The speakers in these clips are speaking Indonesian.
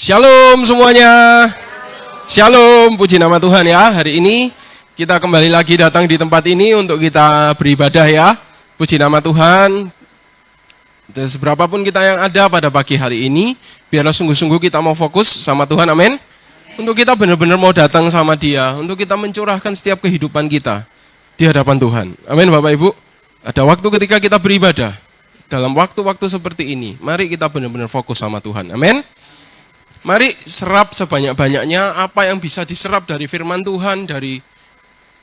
Shalom semuanya. Shalom, puji nama Tuhan ya. Hari ini kita kembali lagi datang di tempat ini untuk kita beribadah ya. Puji nama Tuhan. Dan seberapapun kita yang ada pada pagi hari ini, biarlah sungguh-sungguh kita mau fokus sama Tuhan, amin. Untuk kita benar-benar mau datang sama Dia, untuk kita mencurahkan setiap kehidupan kita di hadapan Tuhan. Amin Bapak Ibu. Ada waktu ketika kita beribadah. Dalam waktu-waktu seperti ini, mari kita benar-benar fokus sama Tuhan. Amin. Mari serap sebanyak-banyaknya apa yang bisa diserap dari firman Tuhan, dari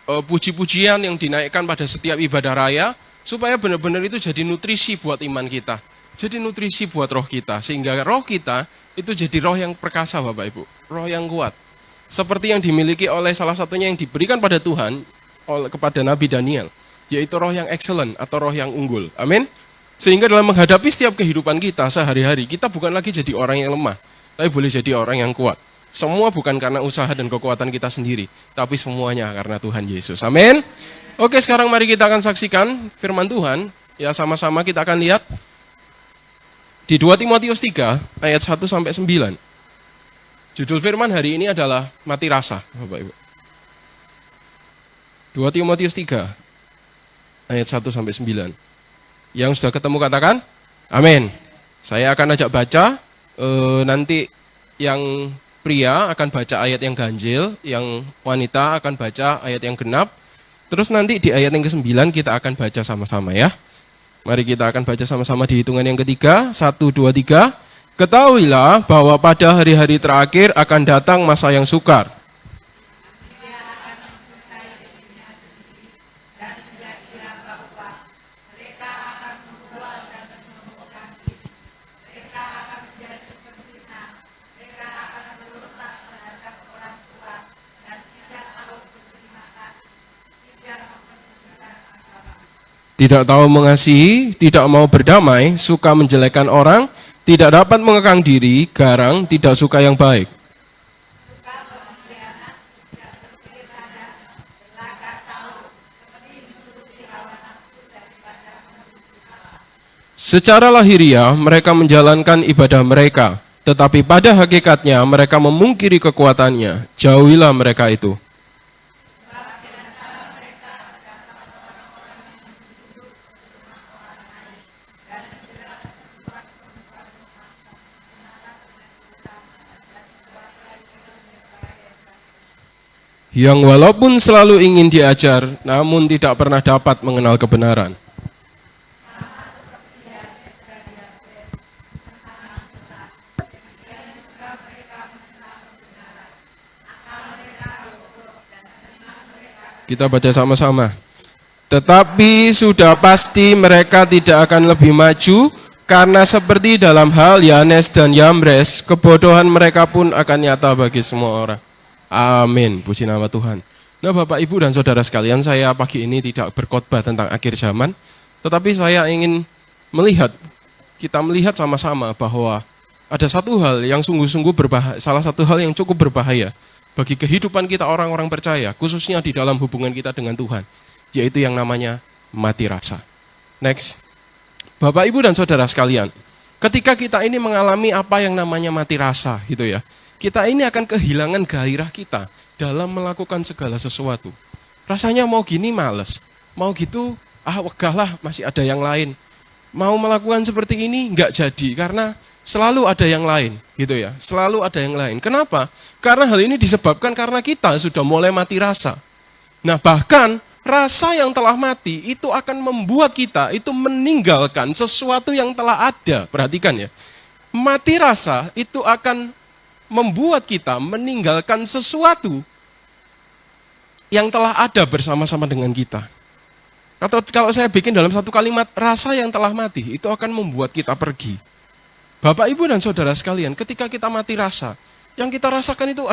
puji-pujian yang dinaikkan pada setiap ibadah raya, supaya benar-benar itu jadi nutrisi buat iman kita, jadi nutrisi buat roh kita, sehingga roh kita itu jadi roh yang perkasa Bapak Ibu, roh yang kuat, seperti yang dimiliki oleh salah satunya yang diberikan pada Tuhan, kepada Nabi Daniel, yaitu roh yang excellent atau roh yang unggul, amin. Sehingga dalam menghadapi setiap kehidupan kita sehari-hari, kita bukan lagi jadi orang yang lemah, tapi boleh jadi orang yang kuat. Semua bukan karena usaha dan kekuatan kita sendiri, tapi semuanya karena Tuhan Yesus. Amin. Oke, sekarang mari kita akan saksikan firman Tuhan. Ya, sama-sama kita akan lihat di 2 Timotius 3 ayat 1 sampai 9. Judul firman hari ini adalah mati rasa, Bapak Ibu. 2 Timotius 3 ayat 1 sampai 9. Yang sudah ketemu katakan amin. Saya akan ajak baca. Nanti yang pria akan baca ayat yang ganjil, yang wanita akan baca ayat yang genap. Terus nanti di ayat yang ke-9 kita akan baca sama-sama ya. Mari kita akan baca sama-sama di hitungan yang ketiga. 1, 2, 3. Ketahuilah bahwa pada hari-hari terakhir akan datang masa yang sukar. Tidak tahu mengasihi, tidak mau berdamai, suka menjelekkan orang, tidak dapat mengekang diri, garang, tidak suka yang baik. Secara lahiriah mereka menjalankan ibadah mereka, tetapi pada hakikatnya mereka memungkiri kekuatannya. Jauhilah mereka itu. Yang walaupun selalu ingin diajar, namun tidak pernah dapat mengenal kebenaran. Kita baca sama-sama. Tetapi sudah pasti mereka tidak akan lebih maju, karena seperti dalam hal Yanes dan Yambres, kebodohan mereka pun akan nyata bagi semua orang. Amin, puji nama Tuhan. Nah Bapak Ibu dan Saudara sekalian, saya pagi ini tidak berkhotbah tentang akhir zaman, tetapi saya ingin kita melihat sama-sama bahwa ada satu hal yang sungguh-sungguh berbahaya, salah satu hal yang cukup berbahaya bagi kehidupan kita orang-orang percaya, khususnya di dalam hubungan kita dengan Tuhan, yaitu yang namanya mati rasa. Next, Bapak Ibu dan Saudara sekalian, ketika kita ini mengalami apa yang namanya mati rasa gitu ya, kita ini akan kehilangan gairah kita dalam melakukan segala sesuatu. Rasanya mau gini males, mau gitu wegah lah, masih ada yang lain. Mau melakukan seperti ini enggak jadi karena selalu ada yang lain gitu ya. Selalu ada yang lain. Kenapa? Karena hal ini disebabkan karena kita sudah mulai mati rasa. Nah, bahkan rasa yang telah mati itu akan membuat kita itu meninggalkan sesuatu yang telah ada. Perhatikan ya. Mati rasa itu akan membuat kita meninggalkan sesuatu yang telah ada bersama-sama dengan kita. Atau kalau saya bikin dalam satu kalimat, rasa yang telah mati itu akan membuat kita pergi. Bapak, Ibu, dan Saudara sekalian, ketika kita mati rasa, yang kita rasakan itu,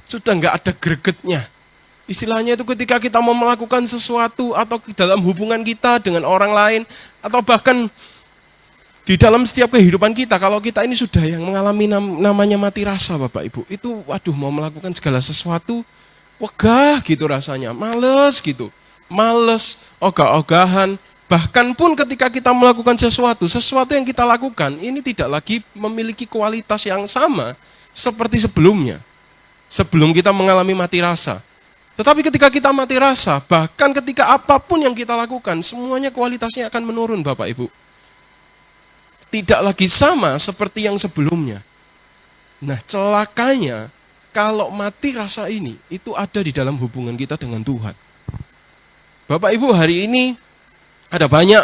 sudah nggak ada gregetnya. Istilahnya itu ketika kita mau melakukan sesuatu atau dalam hubungan kita dengan orang lain, atau bahkan di dalam setiap kehidupan kita, kalau kita ini sudah yang mengalami namanya mati rasa Bapak Ibu, itu mau melakukan segala sesuatu, wegah gitu rasanya, males gitu, ogah-ogahan, bahkan pun ketika kita melakukan sesuatu yang kita lakukan, ini tidak lagi memiliki kualitas yang sama seperti sebelumnya. Sebelum kita mengalami mati rasa. Tetapi ketika kita mati rasa, bahkan ketika apapun yang kita lakukan, semuanya kualitasnya akan menurun Bapak Ibu. Tidak lagi sama seperti yang sebelumnya. Nah, celakanya kalau mati rasa ini, itu ada di dalam hubungan kita dengan Tuhan. Bapak Ibu, hari ini ada banyak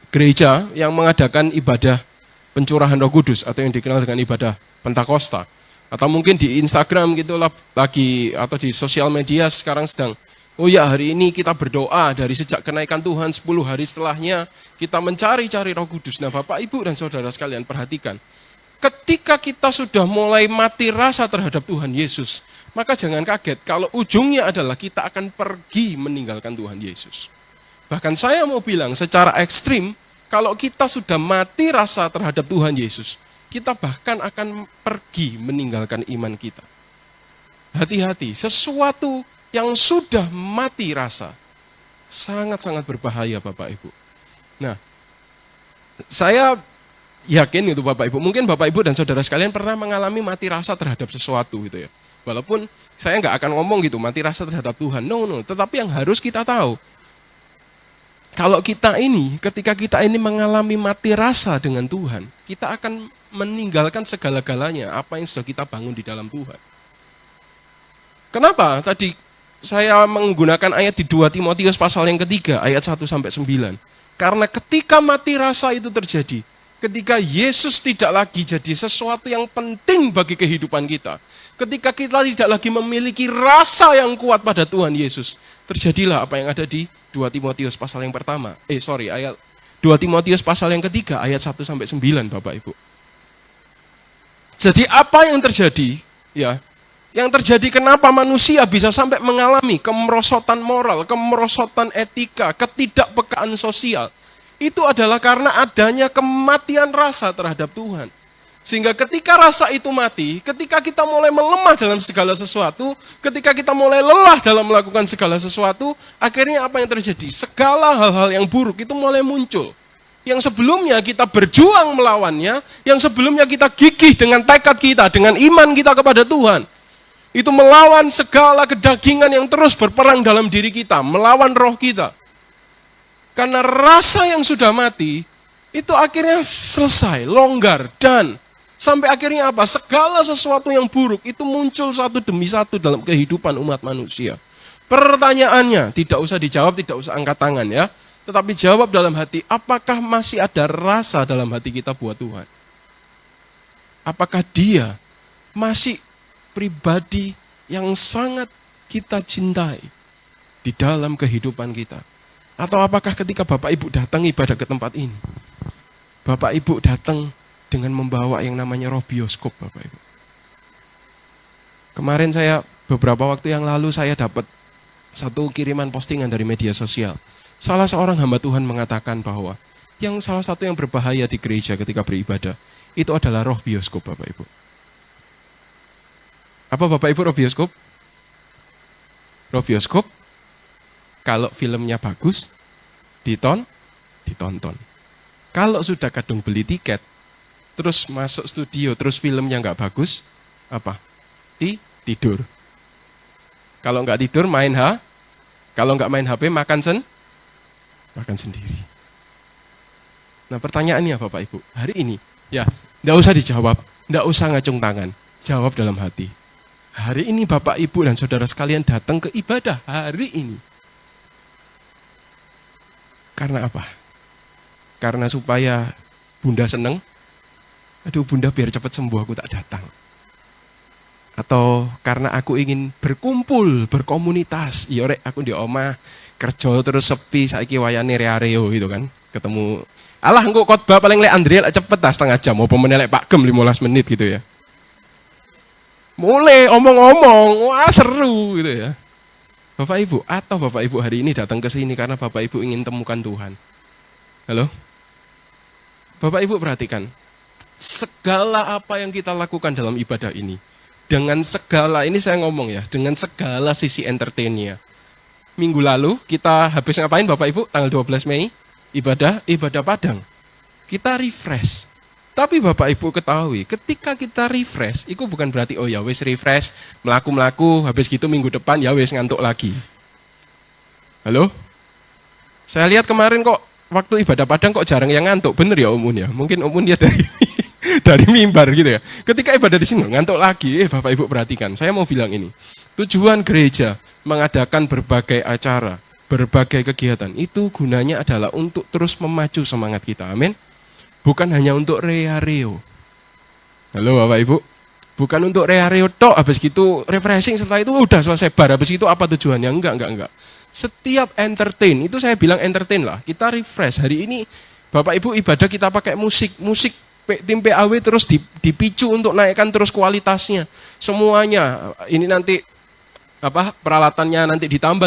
gereja yang mengadakan ibadah pencurahan Roh Kudus atau yang dikenal dengan ibadah Pentakosta. Atau mungkin di Instagram gitu lagi, atau di sosial media sekarang sedang, oh ya hari ini kita berdoa dari sejak kenaikan Tuhan 10 hari setelahnya kita mencari-cari Roh Kudus. Nah Bapak Ibu dan Saudara sekalian perhatikan, ketika kita sudah mulai mati rasa terhadap Tuhan Yesus, maka jangan kaget kalau ujungnya adalah kita akan pergi meninggalkan Tuhan Yesus. Bahkan saya mau bilang secara ekstrim, kalau kita sudah mati rasa terhadap Tuhan Yesus, kita bahkan akan pergi meninggalkan iman kita. Hati-hati, sesuatu yang sudah mati rasa, sangat-sangat berbahaya Bapak Ibu. Nah, saya yakin itu Bapak Ibu, mungkin Bapak Ibu dan Saudara sekalian pernah mengalami mati rasa terhadap sesuatu gitu ya. Walaupun saya nggak akan ngomong gitu, mati rasa terhadap Tuhan, no, tetapi yang harus kita tahu, kalau kita ini, ketika kita ini mengalami mati rasa dengan Tuhan, kita akan meninggalkan segala-galanya apa yang sudah kita bangun di dalam Tuhan. Kenapa? Tadi saya menggunakan ayat di 2 Timotius pasal yang ketiga, ayat 1-9. Karena ketika mati rasa itu terjadi, ketika Yesus tidak lagi jadi sesuatu yang penting bagi kehidupan kita, ketika kita tidak lagi memiliki rasa yang kuat pada Tuhan Yesus, terjadilah apa yang ada di 2 Timotius pasal yang pertama. Ayat 2 Timotius pasal yang ketiga, ayat 1-9 Bapak Ibu. Jadi apa yang terjadi? Ya, yang terjadi kenapa manusia bisa sampai mengalami kemerosotan moral, kemerosotan etika, ketidakpekaan sosial, itu adalah karena adanya kematian rasa terhadap Tuhan. Sehingga ketika rasa itu mati, ketika kita mulai melemah dalam segala sesuatu, ketika kita mulai lelah dalam melakukan segala sesuatu, akhirnya apa yang terjadi? Segala hal-hal yang buruk itu mulai muncul. Yang sebelumnya kita berjuang melawannya, yang sebelumnya kita gigih dengan tekad kita, dengan iman kita kepada Tuhan. Itu melawan segala kedagingan yang terus berperang dalam diri kita, melawan roh kita. Karena rasa yang sudah mati, itu akhirnya selesai, longgar, dan sampai akhirnya apa? Segala sesuatu yang buruk itu muncul satu demi satu dalam kehidupan umat manusia. Pertanyaannya, tidak usah dijawab, tidak usah angkat tangan ya. Tetapi jawab dalam hati, apakah masih ada rasa dalam hati kita buat Tuhan? Apakah dia masih pribadi yang sangat kita cintai di dalam kehidupan kita? Atau apakah ketika Bapak Ibu datang ibadah ke tempat ini, Bapak Ibu datang dengan membawa yang namanya roh bioskop Bapak Ibu? Kemarin beberapa waktu yang lalu saya dapat satu kiriman postingan dari media sosial. Salah seorang hamba Tuhan mengatakan bahwa salah satu yang berbahaya di gereja ketika beribadah, itu adalah roh bioskop Bapak Ibu. Apa Bapak Ibu roh bioskop? Roh bioskop, kalau filmnya bagus, ditonton. Kalau sudah kadung beli tiket, terus masuk studio, terus filmnya nggak bagus, apa? Tidur. Kalau nggak tidur, kalau nggak main HP, makan sendiri. Nah pertanyaannya Bapak Ibu, hari ini, ya nggak usah dijawab, nggak usah ngacung tangan, jawab dalam hati. Hari ini Bapak Ibu dan Saudara sekalian datang ke ibadah hari ini. Karena apa? Karena supaya Bunda seneng, aduh Bunda biar cepat sembuh aku tak datang. Atau karena aku ingin berkumpul, berkomunitas, iya rek aku di omah kerja terus sepi saiki wayane re-areo gitu kan. Ketemu alah engko khotbah paling lek Andrea cepet setengah jam apa meneh lek Pak Gem 15 menit gitu ya. Mulai omong-omong, wah seru gitu ya. Bapak Ibu, atau Bapak Ibu hari ini datang ke sini karena Bapak Ibu ingin temukan Tuhan. Halo? Bapak Ibu perhatikan, segala apa yang kita lakukan dalam ibadah ini, dengan segala, ini saya ngomong ya, dengan segala sisi entertainnya. Minggu lalu kita habis ngapain Bapak Ibu? Tanggal 12 Mei, ibadah Padang. Kita refresh. Tapi Bapak Ibu ketahui, ketika kita refresh, itu bukan berarti oh ya wis refresh, melaku-melaku, habis gitu minggu depan ya wis ngantuk lagi. Halo? Saya lihat kemarin kok waktu ibadah Padang kok jarang yang ngantuk, bener ya Om Un ya? Mungkin Om Un dia dari mimbar gitu ya. Ketika ibadah di sini ngantuk lagi, Bapak Ibu perhatikan, saya mau bilang ini. Tujuan gereja mengadakan berbagai acara, berbagai kegiatan, itu gunanya adalah untuk terus memacu semangat kita, amin. Bukan hanya untuk rea-reo. Halo Bapak Ibu, bukan untuk rea-reo tok, habis gitu refreshing, setelah itu udah selesai bar, habis itu apa tujuannya? Enggak. Setiap entertain, itu saya bilang entertain lah, kita refresh. Hari ini Bapak Ibu ibadah kita pakai musik tim PAW terus dipicu untuk naikkan terus kualitasnya. Semuanya, ini nanti peralatannya nanti ditambah,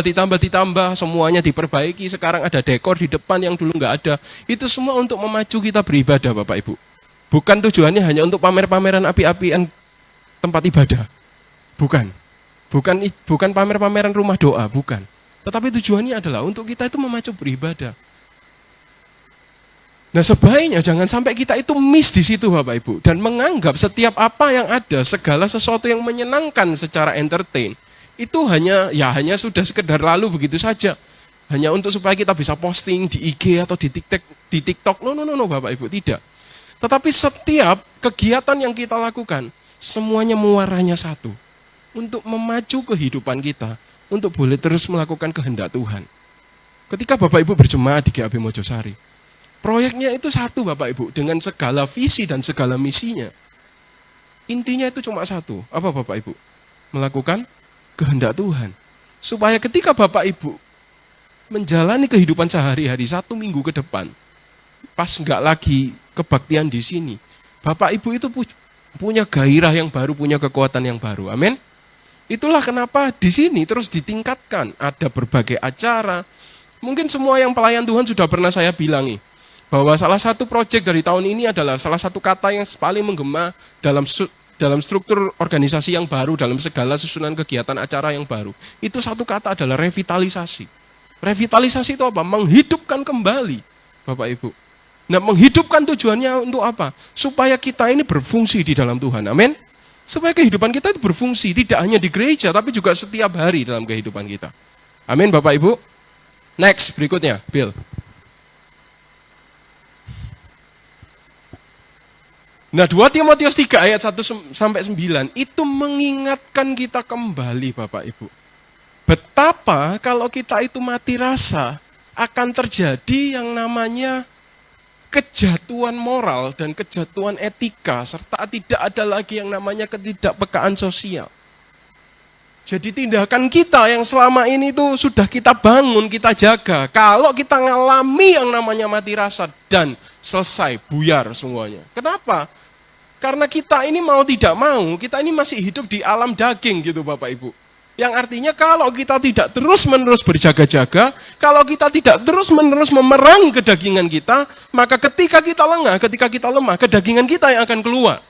semuanya diperbaiki. Sekarang ada dekor di depan yang dulu nggak ada. Itu semua untuk memacu kita beribadah, Bapak Ibu. Bukan tujuannya hanya untuk pamer-pameran api-apian tempat ibadah. Bukan pamer-pameran rumah doa, bukan. Tetapi tujuannya adalah untuk kita itu memacu beribadah. Nah, sebaiknya jangan sampai kita itu miss di situ, Bapak Ibu, dan menganggap setiap apa yang ada, segala sesuatu yang menyenangkan secara entertain, itu hanya sudah sekedar lalu begitu saja. Hanya untuk supaya kita bisa posting di IG atau di TikTok. No, Bapak Ibu, tidak. Tetapi setiap kegiatan yang kita lakukan, semuanya muaranya satu. Untuk memacu kehidupan kita, untuk boleh terus melakukan kehendak Tuhan. Ketika Bapak Ibu berjemaah di GAB Mojosari, proyeknya itu satu Bapak Ibu, dengan segala visi dan segala misinya. Intinya itu cuma satu, apa Bapak Ibu? Melakukan kehendak Tuhan. Supaya ketika Bapak Ibu menjalani kehidupan sehari-hari 1 minggu ke depan, pas enggak lagi kebaktian di sini, Bapak Ibu itu punya gairah yang baru, punya kekuatan yang baru. Amin. Itulah kenapa di sini terus ditingkatkan, ada berbagai acara. Mungkin semua yang pelayan Tuhan sudah pernah saya bilangi, bahwa salah satu proyek dari tahun ini adalah salah satu kata yang paling menggema dalam struktur organisasi yang baru, dalam segala susunan kegiatan acara yang baru. Itu satu kata adalah revitalisasi. Revitalisasi itu apa? Menghidupkan kembali, Bapak Ibu. Nah, menghidupkan tujuannya untuk apa? Supaya kita ini berfungsi di dalam Tuhan, amin. Supaya kehidupan kita itu berfungsi, tidak hanya di gereja, tapi juga setiap hari dalam kehidupan kita. Amin, Bapak Ibu. Next, berikutnya, Bill. Nah, 2 Timotius 3 ayat 1-9 itu mengingatkan kita kembali, Bapak Ibu. Betapa kalau kita itu mati rasa, akan terjadi yang namanya kejatuhan moral dan kejatuhan etika, serta tidak ada lagi yang namanya ketidakpekaan sosial. Jadi tindakan kita yang selama ini tuh sudah kita bangun, kita jaga. Kalau kita ngalami yang namanya mati rasa dan selesai, buyar semuanya. Kenapa? Karena kita ini mau tidak mau, kita ini masih hidup di alam daging gitu Bapak Ibu. Yang artinya kalau kita tidak terus-menerus berjaga-jaga, kalau kita tidak terus-menerus memerangi kedagingan kita, maka ketika kita lengah, ketika kita lemah, kedagingan kita yang akan keluar.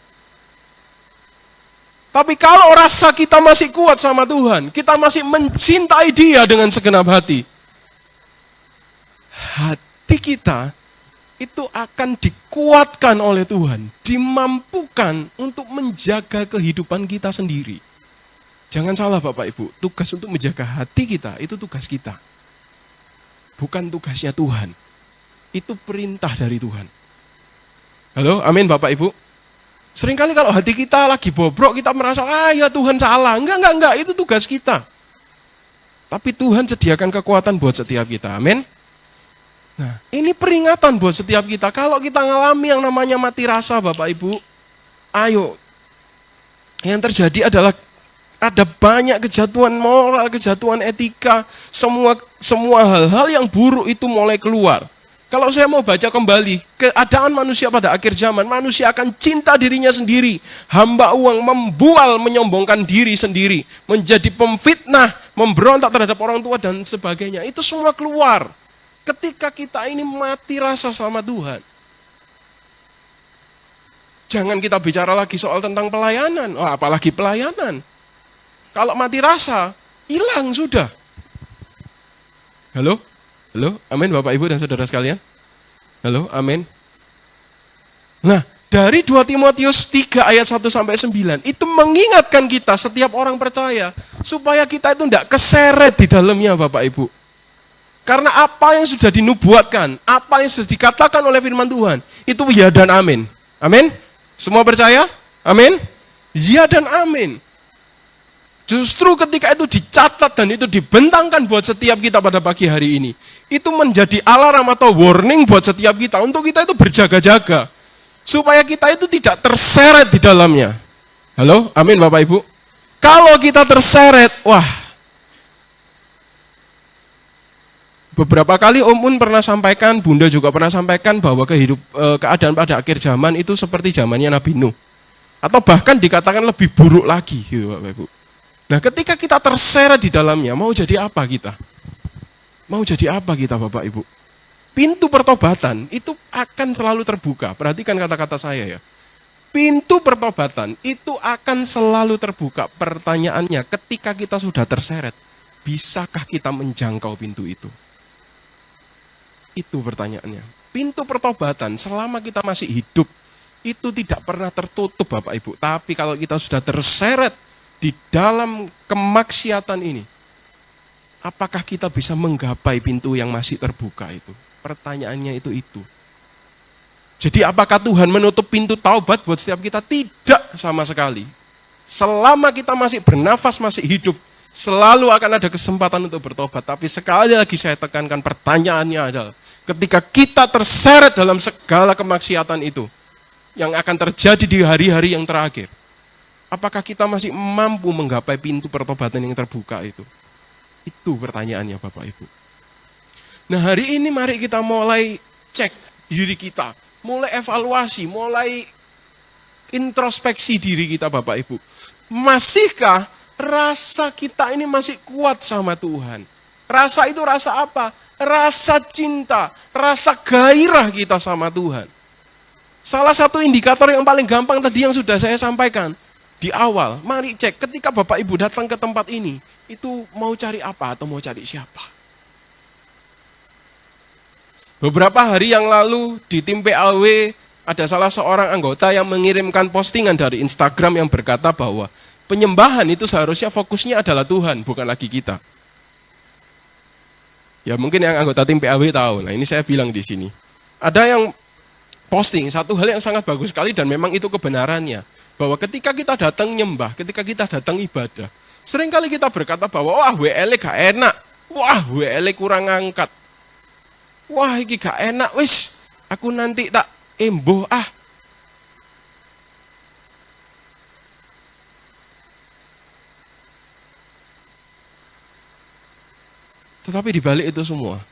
Tapi kalau rasa kita masih kuat sama Tuhan, kita masih mencintai Dia dengan segenap hati, hati kita itu akan dikuatkan oleh Tuhan, dimampukan untuk menjaga kehidupan kita sendiri. Jangan salah Bapak Ibu, tugas untuk menjaga hati kita, itu tugas kita. Bukan tugasnya Tuhan. Itu perintah dari Tuhan. Halo, amin Bapak Ibu. Seringkali kalau hati kita lagi bobrok, kita merasa, ya Tuhan salah. Enggak, itu tugas kita. Tapi Tuhan sediakan kekuatan buat setiap kita, amin. Nah, ini peringatan buat setiap kita. Kalau kita ngalami yang namanya mati rasa Bapak Ibu, ayo. Yang terjadi adalah ada banyak kejatuhan moral, kejatuhan etika, semua hal-hal yang buruk itu mulai keluar. Kalau saya mau baca kembali, keadaan manusia pada akhir zaman, manusia akan cinta dirinya sendiri, hamba uang, membual, menyombongkan diri sendiri, menjadi pemfitnah, memberontak terhadap orang tua dan sebagainya. Itu semua keluar ketika kita ini mati rasa sama Tuhan. Jangan kita bicara lagi soal tentang pelayanan, apalagi pelayanan. Kalau mati rasa, hilang sudah. Halo? Halo? Amin Bapak Ibu dan saudara sekalian? Halo? Amin? Nah, Dari 2 Timotius 3 ayat 1-9 itu mengingatkan kita setiap orang percaya supaya kita itu tidak keseret di dalamnya Bapak Ibu. Karena apa yang sudah dinubuatkan, apa yang sudah dikatakan oleh firman Tuhan, itu ya dan amin. Amin? Semua percaya? Amin? Ya dan amin. Justru ketika itu dicatat dan itu dibentangkan buat setiap kita pada pagi hari ini, itu menjadi alarm atau warning buat setiap kita untuk kita itu berjaga-jaga. Supaya kita itu tidak terseret di dalamnya. Halo? Amin Bapak Ibu? Kalau kita terseret, wah. Beberapa kali Om Un pernah sampaikan, Bunda juga pernah sampaikan bahwa keadaan pada akhir zaman itu seperti zamannya Nabi Nuh. Atau bahkan dikatakan lebih buruk lagi gitu Bapak Ibu. Nah ketika kita terseret di dalamnya, mau jadi apa kita? Mau jadi apa kita Bapak Ibu? Pintu pertobatan itu akan selalu terbuka. Perhatikan kata-kata saya ya. Pintu pertobatan itu akan selalu terbuka. Pertanyaannya, ketika kita sudah terseret, bisakah kita menjangkau pintu itu? Itu pertanyaannya. Pintu pertobatan selama kita masih hidup, itu tidak pernah tertutup Bapak Ibu. Tapi kalau kita sudah terseret di dalam kemaksiatan ini, apakah kita bisa menggapai pintu yang masih terbuka itu? Pertanyaannya itu. Jadi apakah Tuhan menutup pintu taubat buat setiap kita? Tidak sama sekali. Selama kita masih bernafas, masih hidup, selalu akan ada kesempatan untuk bertobat. Tapi sekali lagi saya tekankan, pertanyaannya adalah, ketika kita terseret dalam segala kemaksiatan itu, yang akan terjadi di hari-hari yang terakhir, apakah kita masih mampu menggapai pintu pertobatan yang terbuka itu? Itu pertanyaannya Bapak Ibu. Nah hari ini mari kita mulai cek diri kita, mulai evaluasi, mulai introspeksi diri kita Bapak Ibu. Masihkah rasa kita ini masih kuat sama Tuhan? Rasa itu rasa apa? Rasa cinta, rasa gairah kita sama Tuhan. Salah satu indikator yang paling gampang tadi yang sudah saya sampaikan di awal. Mari cek ketika Bapak Ibu datang ke tempat ini, itu mau cari apa atau mau cari siapa? Beberapa hari yang lalu di tim PAW ada salah seorang anggota yang mengirimkan postingan dari Instagram yang berkata bahwa penyembahan itu seharusnya fokusnya adalah Tuhan, bukan lagi kita. Ya mungkin yang anggota tim PAW tahu. Nah ini saya bilang di sini. Ada yang posting satu hal yang sangat bagus sekali dan memang itu kebenarannya. Bahwa ketika kita datang nyembah, ketika kita datang ibadah, seringkali kita berkata bahwa wah WL gak enak, wah WL kurang angkat. Wah iki gak enak wis, aku nanti tak emboh ah. Tetapi di balik itu semua,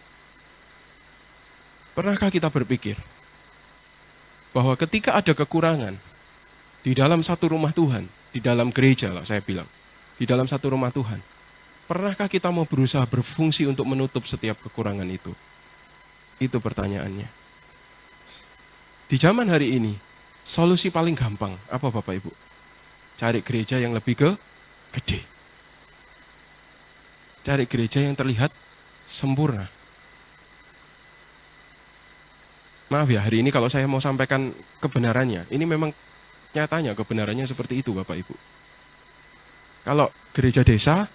pernahkah kita berpikir bahwa ketika ada kekurangan di dalam satu rumah Tuhan, di dalam gereja lah saya bilang, di dalam satu rumah Tuhan, pernahkah kita mau berusaha berfungsi untuk menutup setiap kekurangan itu? Itu pertanyaannya. Di zaman hari ini, solusi paling gampang, apa Bapak Ibu? Cari gereja yang lebih gede. Cari gereja yang terlihat sempurna. Maaf ya, hari ini kalau saya mau sampaikan kebenarannya, ini memang nyatanya kebenarannya seperti itu Bapak Ibu. Kalau gereja desa,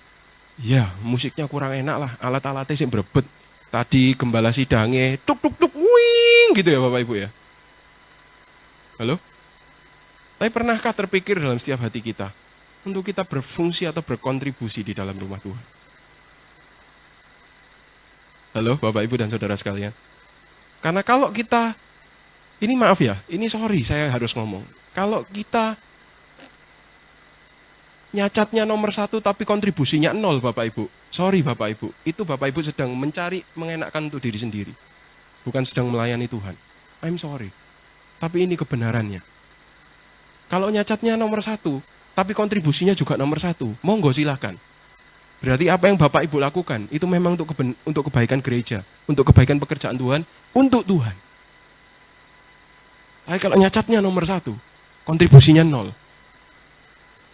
ya musiknya kurang enak lah, alat-alatnya sih berebet. Tadi gembala sidangnya, tuk tuk tuk, wing gitu ya Bapak Ibu ya. Halo? Tapi pernahkah terpikir dalam setiap hati kita, untuk kita berfungsi atau berkontribusi di dalam rumah Tuhan? Halo Bapak Ibu dan Saudara sekalian. Karena kalau kita, ini maaf ya, ini sorry saya harus ngomong. Kalau kita nyacatnya nomor 1 tapi kontribusinya 0 Bapak Ibu. Sorry Bapak Ibu, itu Bapak Ibu sedang mencari mengenakkan untuk diri sendiri. Bukan sedang melayani Tuhan. I'm sorry. Tapi ini kebenarannya. Kalau nyacatnya nomor 1, tapi kontribusinya juga nomor 1, monggo silahkan. Berarti apa yang Bapak Ibu lakukan, itu memang untuk kebaikan gereja, untuk kebaikan pekerjaan Tuhan, untuk Tuhan. Tapi kalau nyacatnya nomor 1, kontribusinya 0.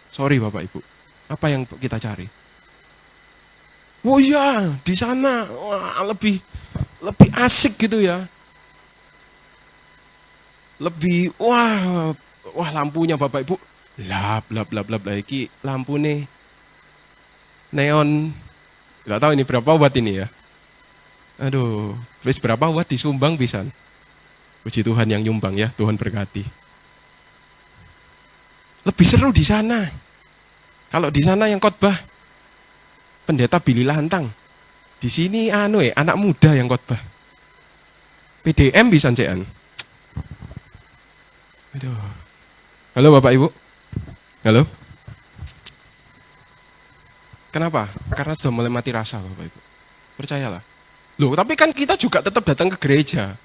Sorry Bapak Ibu, apa yang kita cari? Oh iya, di sana wah, lebih asik gitu ya. Lebih wah lampunya Bapak Ibu lap iki lampu nih neon. Enggak tahu ini berapa watt ini ya. Aduh, wis berapa watt disumbang pisan. Puji Tuhan yang nyumbang ya, Tuhan berkati. Lebih seru di sana. Kalau di sana yang khotbah Pendeta Billy Lantang. Di sini anak muda yang khotbah. PDM bisa cean. Aduh. Halo Bapak Ibu. Halo. Kenapa? Karena sudah mulai mati rasa Bapak Ibu. Percayalah. Loh, tapi kan kita juga tetap datang ke gereja.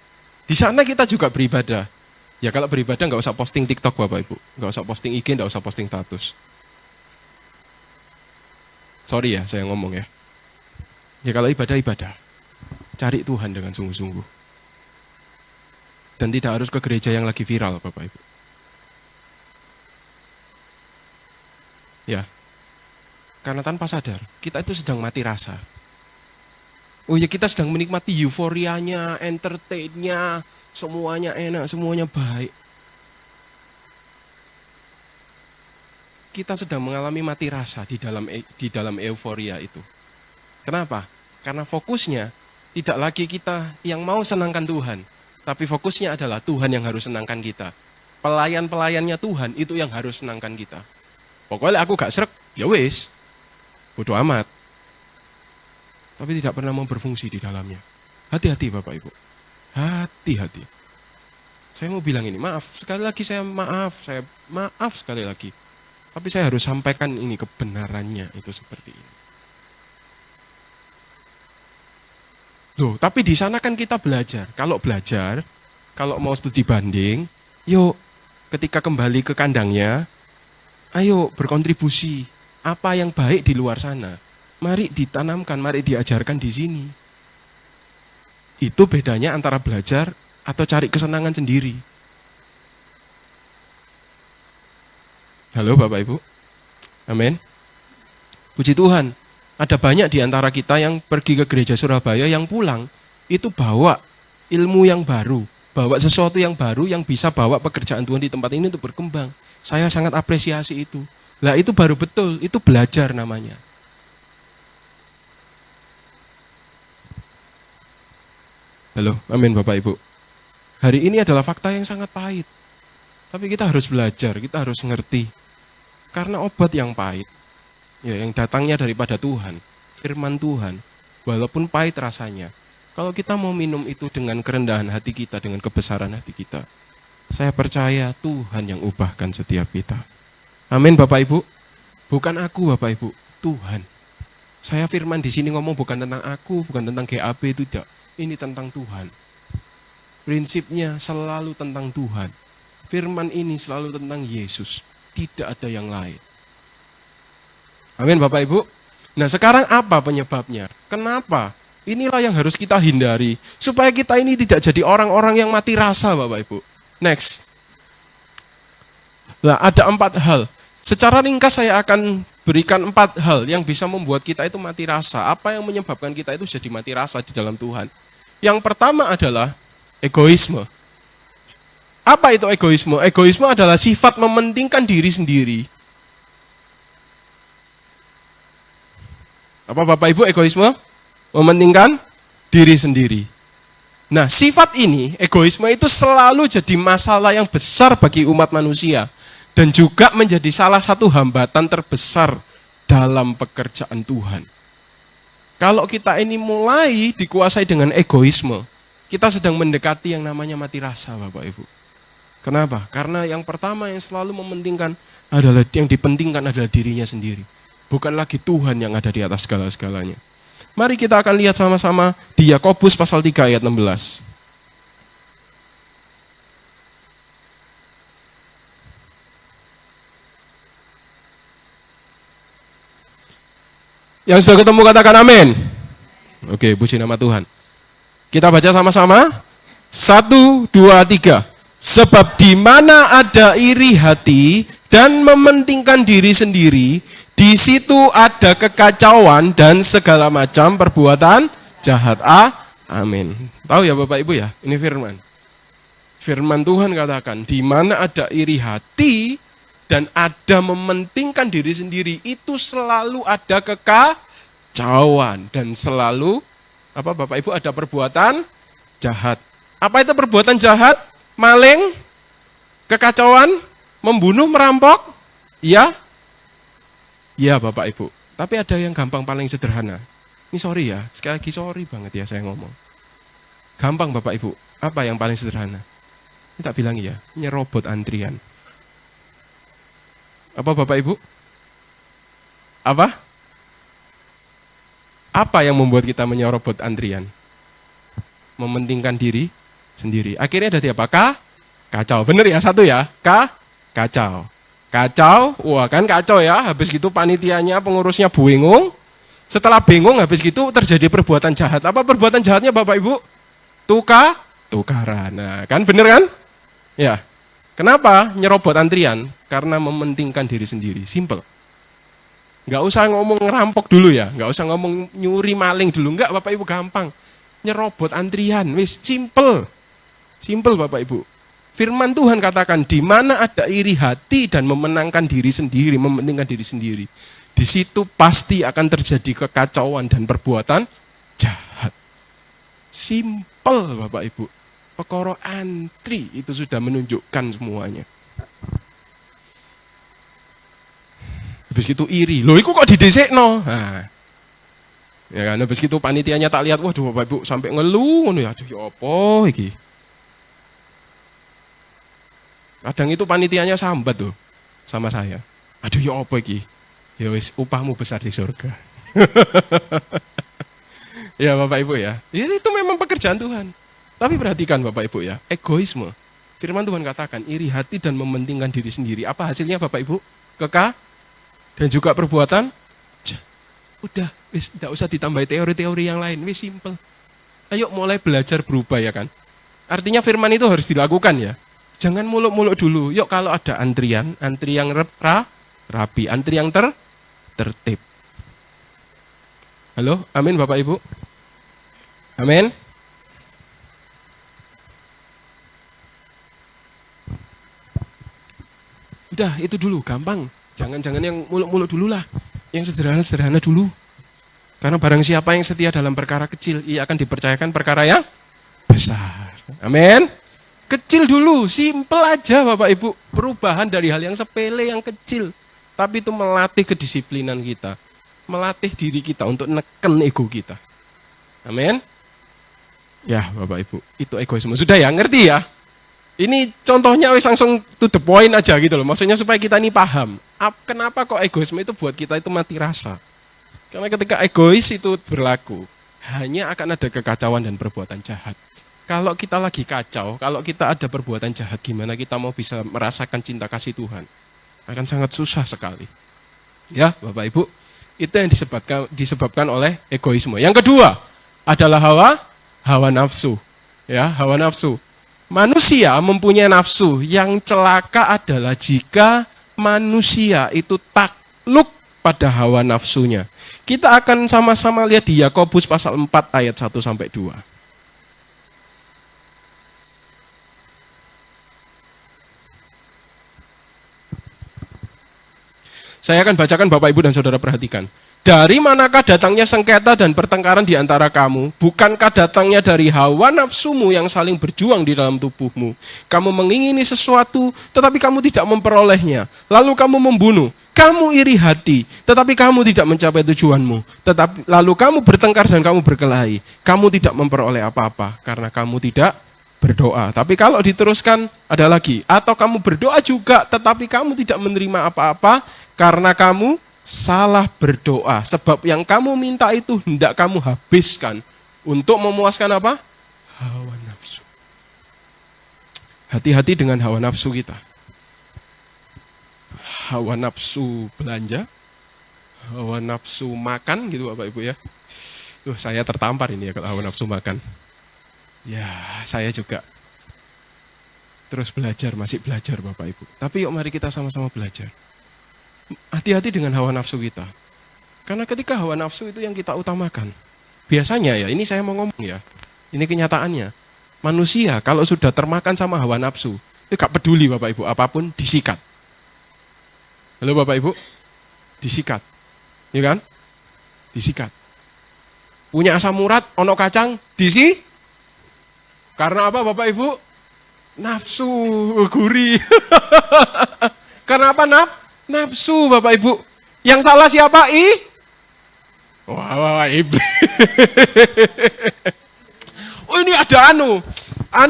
Di sana kita juga beribadah. Ya kalau beribadah nggak usah posting TikTok Bapak Ibu. Nggak usah posting IG, nggak usah posting status. Sorry ya saya ngomong ya. Ya kalau ibadah. Cari Tuhan dengan sungguh-sungguh. Dan tidak harus ke gereja yang lagi viral Bapak Ibu. Ya. Karena tanpa sadar, kita itu sedang mati rasa. Oh ya kita sedang menikmati euforianya, entertainnya, semuanya enak, semuanya baik. Kita sedang mengalami mati rasa di dalam euforia itu. Kenapa? Karena fokusnya tidak lagi kita yang mau senangkan Tuhan, tapi fokusnya adalah Tuhan yang harus senangkan kita. Pelayan-pelayannya Tuhan itu yang harus senangkan kita. Pokoknya aku gak srek, ya wis, bodo amat. Tapi tidak pernah mau berfungsi di dalamnya. Hati-hati Bapak Ibu. Hati-hati. Saya mau bilang ini, maaf saya maaf sekali lagi. Tapi saya harus sampaikan ini kebenarannya itu seperti ini. Loh, tapi di sana kan kita belajar. Kalau mau studi banding, yuk ketika kembali ke kandangnya, ayo berkontribusi. Apa yang baik di luar sana, mari ditanamkan, mari diajarkan di sini. Itu bedanya antara belajar atau cari kesenangan sendiri. Halo Bapak Ibu. Amin. Puji Tuhan. Ada banyak di antara kita yang pergi ke gereja Surabaya yang pulang itu bawa ilmu yang baru, bawa sesuatu yang baru yang bisa bawa pekerjaan Tuhan di tempat ini untuk berkembang. Saya sangat apresiasi itu. Lah itu baru betul, itu belajar namanya. Halo, amin Bapak Ibu. Hari ini adalah fakta yang sangat pahit. Tapi kita harus belajar, kita harus ngerti. Karena obat yang pahit, ya yang datangnya daripada Tuhan, firman Tuhan, walaupun pahit rasanya, kalau kita mau minum itu dengan kerendahan hati kita, dengan kebesaran hati kita, saya percaya Tuhan yang ubahkan setiap kita. Amin Bapak Ibu. Bukan aku Bapak Ibu, Tuhan. Saya firman di sini ngomong bukan tentang aku, bukan tentang GAB itu tidak. Ini tentang Tuhan. Prinsipnya selalu tentang Tuhan. Firman ini selalu tentang Yesus. Tidak ada yang lain. Amin Bapak Ibu. Nah sekarang apa penyebabnya? Kenapa? Inilah yang harus kita hindari. Supaya kita ini tidak jadi orang-orang yang mati rasa Bapak Ibu. Next. Nah ada 4 hal. Secara ringkas saya akan berikan 4 hal yang bisa membuat kita itu mati rasa. Apa yang menyebabkan kita itu jadi mati rasa di dalam Tuhan? Yang pertama adalah egoisme. Apa itu egoisme? Egoisme adalah sifat mementingkan diri sendiri. Apa Bapak Ibu egoisme? Mementingkan diri sendiri. Nah sifat ini, egoisme itu selalu jadi masalah yang besar bagi umat manusia. Dan juga menjadi salah satu hambatan terbesar dalam pekerjaan Tuhan. Kalau kita ini mulai dikuasai dengan egoisme, kita sedang mendekati yang namanya mati rasa Bapak Ibu. Kenapa? Karena yang pertama yang selalu mementingkan adalah, yang dipentingkan adalah dirinya sendiri. Bukan lagi Tuhan yang ada di atas segala-segalanya. Mari kita akan lihat sama-sama di Yakobus pasal 3 ayat 16. Yang sudah ketemu katakan amin. Oke, puji nama Tuhan. Kita baca sama-sama. 1, 2, 3. Sebab di mana ada iri hati dan mementingkan diri sendiri, di situ ada kekacauan dan segala macam perbuatan jahat. Amin. Tahu ya Bapak Ibu ya, ini firman. Firman Tuhan katakan, di mana ada iri hati dan ada mementingkan diri sendiri, itu selalu ada kekacauan dan selalu apa Bapak Ibu ada perbuatan jahat. Apa itu perbuatan jahat? Maling, kekacauan, membunuh, merampok? Iya? Iya Bapak Ibu. Tapi ada yang gampang paling sederhana. Ini sorry ya, sekali lagi sorry banget ya saya ngomong. Gampang Bapak Ibu. Apa yang paling sederhana? Ini tak bilang ya, nyerobot antrian. Apa Bapak Ibu? Apa? Apa yang membuat kita menyerobot antrian? Mementingkan diri sendiri. Akhirnya ada apa? Kacau. Bener ya satu ya? Kacau. Kacau, wah kan kacau ya. Habis gitu panitianya, pengurusnya bingung. Setelah bingung, habis gitu terjadi perbuatan jahat. Apa perbuatan jahatnya Bapak Ibu? Tukaran. Nah, kan bener kan? Ya. Kenapa nyerobot antrian? Karena mementingkan diri sendiri. Simple. Nggak usah ngomong ngerampok dulu ya. Nggak usah ngomong nyuri maling dulu. Nggak Bapak Ibu gampang. Nyerobot antrian. Wis simple. Simple Bapak Ibu. Firman Tuhan katakan, di mana ada iri hati dan memenangkan diri sendiri, mementingkan diri sendiri. Di situ pasti akan terjadi kekacauan dan perbuatan jahat. Simple Bapak Ibu. Perkara antri itu sudah menunjukkan semuanya. Habis itu iri. Loh, itu kok didesekno? Nah, ya kan, habis itu panitianya tak lihat, waduh Bapak Ibu sampai ngeluh, ya aduh ya apa iki. Kadang itu panitianya sambat tuh sama saya. Aduh ya apa iki? Ya wis upahmu besar di surga. Ya Bapak Ibu ya. Ya itu memang pekerjaan Tuhan. Tapi perhatikan Bapak Ibu ya, egoisme. Firman Tuhan katakan iri hati dan mementingkan diri sendiri. Apa hasilnya Bapak Ibu? Dan juga perbuatan. Udah, wis enggak usah ditambah teori-teori yang lain, wis simple. Ayo mulai belajar berubah ya kan. Artinya firman itu harus dilakukan ya. Jangan muluk-muluk dulu. Yuk kalau ada antrian yang rapi, antri yang tertib. Halo, amin Bapak Ibu. Amin. Udah, itu dulu, gampang. Jangan yang muluk-muluk dulu lah. Yang sederhana-sederhana dulu. Karena barang siapa yang setia dalam perkara kecil, ia akan dipercayakan perkara yang besar. Amin. Kecil dulu, simple aja Bapak Ibu. Perubahan dari hal yang sepele, yang kecil. Tapi itu melatih kedisiplinan kita. Melatih diri kita untuk neken ego kita. Amin. Ya Bapak Ibu, itu egoisme. Sudah ya, ngerti ya? Ini contohnya wis langsung to the point aja gitu loh. Maksudnya supaya kita ini paham. Kenapa kok egoisme itu buat kita itu mati rasa? Karena ketika egois itu berlaku, hanya akan ada kekacauan dan perbuatan jahat. Kalau kita lagi kacau, kalau kita ada perbuatan jahat, gimana kita mau bisa merasakan cinta kasih Tuhan? Akan sangat susah sekali. Ya Bapak Ibu, itu yang disebabkan oleh egoisme. Yang kedua adalah hawa nafsu. Ya, hawa nafsu. Manusia mempunyai nafsu, yang celaka adalah jika manusia itu takluk pada hawa nafsunya. Kita akan sama-sama lihat di Yakobus pasal 4 ayat 1 sampai 2. Saya akan bacakan Bapak Ibu dan Saudara perhatikan. Dari manakah datangnya sengketa dan pertengkaran di antara kamu? Bukankah datangnya dari hawa nafsumu yang saling berjuang di dalam tubuhmu? Kamu mengingini sesuatu, tetapi kamu tidak memperolehnya. Lalu kamu membunuh. Kamu iri hati, tetapi kamu tidak mencapai tujuanmu. Lalu kamu bertengkar dan kamu berkelahi. Kamu tidak memperoleh apa-apa karena kamu tidak berdoa. Tapi kalau diteruskan ada lagi. Atau kamu berdoa juga, tetapi kamu tidak menerima apa-apa karena kamu salah berdoa. Sebab yang kamu minta itu hendak kamu habiskan untuk memuaskan apa? Hawa nafsu. Hati-hati dengan hawa nafsu kita. Hawa nafsu belanja, hawa nafsu makan gitu Bapak Ibu ya. Saya tertampar ini ya kalau hawa nafsu makan. Ya, saya juga terus belajar, masih belajar Bapak Ibu. Tapi yuk mari kita sama-sama belajar. Hati-hati dengan hawa nafsu kita. Karena ketika hawa nafsu itu yang kita utamakan. Biasanya ya, ini saya mau ngomong ya. Ini kenyataannya. Manusia kalau sudah termakan sama hawa nafsu, itu gak peduli Bapak Ibu, apapun disikat. Halo Bapak Ibu, disikat. Ya kan? Disikat. Punya asam urat, ono kacang, karena apa Bapak Ibu? Nafsu, gurih. Karena apa nafsu Bapak Ibu? Yang salah siapa? Wah, iblis. Oh ini ada anu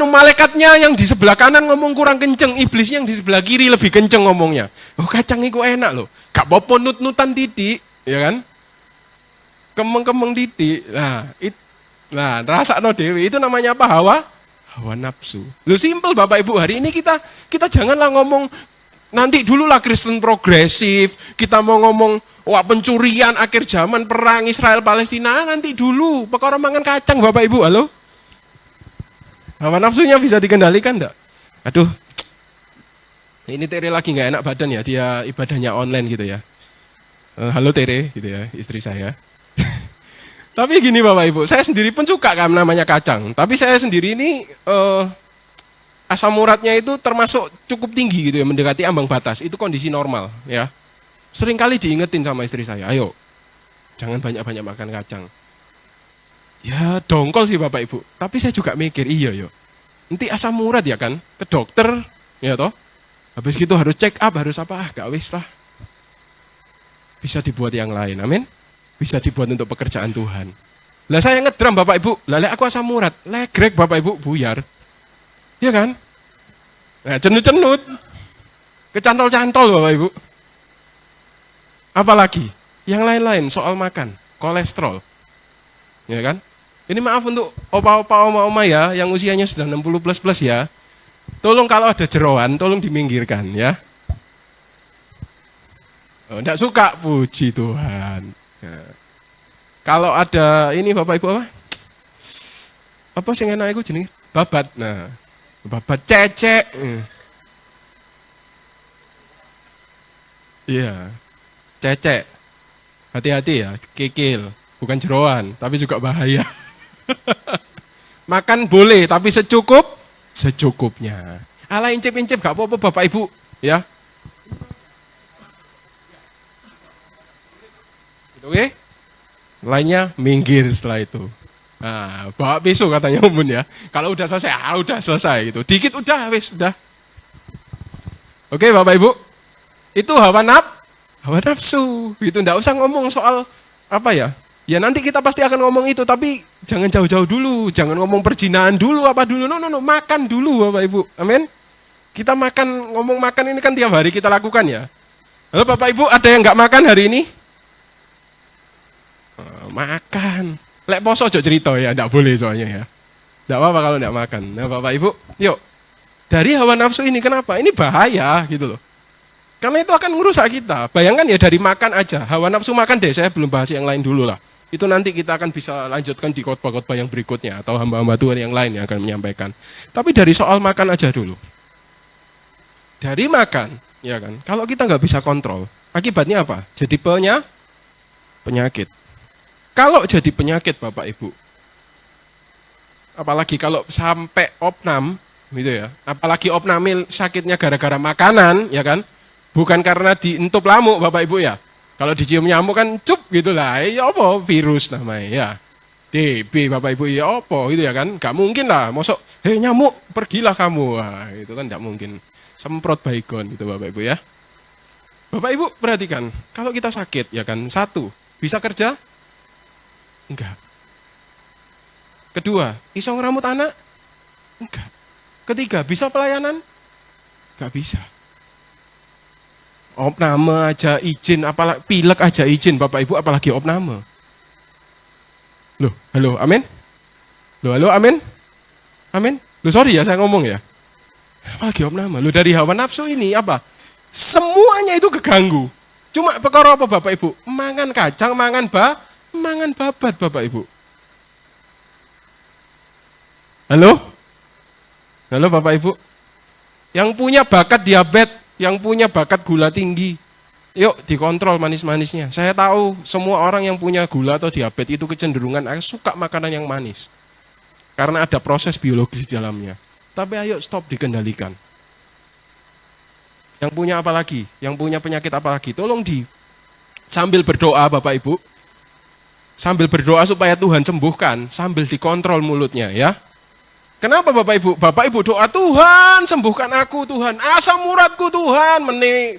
malaikatnya yang di sebelah kanan ngomong kurang kenceng, iblisnya yang di sebelah kiri lebih kenceng ngomongnya. Oh kacang itu enak loh, gak apa-apa nut-nutan titik, ya kan? Kemeng-kemeng titik, nah rasa no dewi itu namanya apa? Hawa nafsu. Lu simpel Bapak Ibu, hari ini kita janganlah ngomong nanti dululah Kristen progresif, kita mau ngomong wah pencurian akhir zaman perang Israel Palestina nanti dulu, perkara mangan kacang Bapak Ibu, halo? Hawa nafsunya bisa dikendalikan enggak? Aduh, ini Tere lagi nggak enak badan ya, dia ibadahnya online gitu ya. Halo Tere, gitu ya, istri saya. Tapi gini Bapak Ibu, saya sendiri pun suka kan namanya kacang. Tapi saya sendiri ini asam uratnya itu termasuk cukup tinggi gitu ya, mendekati ambang batas. Itu kondisi normal ya. Seringkali diingetin sama istri saya, ayo jangan banyak-banyak makan kacang. Ya dongkol sih Bapak Ibu, tapi saya juga mikir, iya yo. Nanti asam urat ya kan, ke dokter, ya toh. Habis gitu harus check up, harus apa, gak wis lah. Bisa dibuat yang lain, amin. Bisa dibuat untuk pekerjaan Tuhan. Lah saya ngedram Bapak Ibu, lah aku asam urat, legrek Bapak Ibu, buyar. Ya kan? Nah cenut-cenut, kecantol-cantol Bapak Ibu. Apalagi, yang lain-lain soal makan, kolesterol. Ya kan? Ini maaf untuk opa-opa, oma-oma ya, yang usianya sudah 60 plus ya. Tolong kalau ada jeroan, tolong diminggirkan ya. Oh, enggak suka, puji Tuhan. Nah, kalau ada ini Bapak Ibu apa? Apa sih enak itu jenis? Babat. Nah, babat cecek. Iya, cecek. Hati-hati ya, kikil. Bukan jeroan, tapi juga bahaya. Makan boleh, tapi secukupnya. Ala incip-incip gak apa-apa Bapak Ibu, ya. Oke? Lainnya minggir setelah itu. Nah, bawa besok katanya Umun ya. Kalau udah selesai, udah selesai gitu. Dikit udah, wis udah. Oke Bapak Ibu, itu hawa nafsu. Itu enggak usah ngomong soal apa ya. Ya nanti kita pasti akan ngomong itu, tapi jangan jauh-jauh dulu, jangan ngomong perjinaan dulu, apa dulu, no, makan dulu Bapak Ibu, amin. Kita ngomong makan ini kan tiap hari kita lakukan ya. Lalu Bapak Ibu ada yang nggak makan hari ini? Makan. Lek poso aja cerita ya, nggak boleh soalnya ya. Nggak apa-apa kalau nggak makan. Nah Bapak Ibu, yuk. Dari hawa nafsu ini kenapa? Ini bahaya gitu loh. Karena itu akan merusak kita. Bayangkan ya dari makan aja, hawa nafsu makan deh, saya belum bahas yang lain dulu lah. Itu nanti kita akan bisa lanjutkan di khotbah-khotbah yang berikutnya atau hamba-hamba Tuhan yang lain yang akan menyampaikan. Tapi dari soal makan aja dulu. Dari makan, ya kan? Kalau kita nggak bisa kontrol, akibatnya apa? Jadi penyakit. Kalau jadi penyakit Bapak Ibu, apalagi kalau sampai opnam, gitu ya. Apalagi opnamil sakitnya gara-gara makanan, ya kan? Bukan karena dientup lamuk Bapak Ibu ya. Kalau dicium nyamuk kan cup gitu lah, ya apa virus namanya ya. DB Bapak Ibu ya apa gitu ya kan. Gak mungkin lah, mosok hei nyamuk pergilah kamu. Wah, itu kan gak mungkin. Semprot baygon gitu Bapak Ibu ya. Bapak Ibu perhatikan, kalau kita sakit ya kan, satu, bisa kerja? Enggak. Kedua, iso ngeramut anak? Enggak. Ketiga, bisa pelayanan? Gak bisa. Opname aja izin, apalagi pilek aja izin Bapak Ibu, apalagi opname. Loh, halo, amin? Loh, halo, amin? Amin? Loh, sorry ya saya ngomong ya. Apalagi opname. Loh, dari hawa nafsu ini apa? Semuanya itu keganggu. Cuma perkara apa Bapak Ibu? Mangan kacang, mangan babat Bapak Ibu. Halo? Halo Bapak Ibu? Yang punya bakat diabetes, yang punya bakat gula tinggi, yuk dikontrol manis-manisnya. Saya tahu semua orang yang punya gula atau diabetes itu kecenderungan suka makanan yang manis. karena ada proses biologis di dalamnya. Tapi ayo stop dikendalikan. Yang punya apa lagi? Yang punya penyakit apa lagi? Tolong sambil berdoa Bapak Ibu. Sambil berdoa supaya Tuhan sembuhkan, sambil dikontrol mulutnya ya. Kenapa Bapak Ibu? Bapak Ibu doa, Tuhan sembuhkan aku Tuhan, asam uratku Tuhan.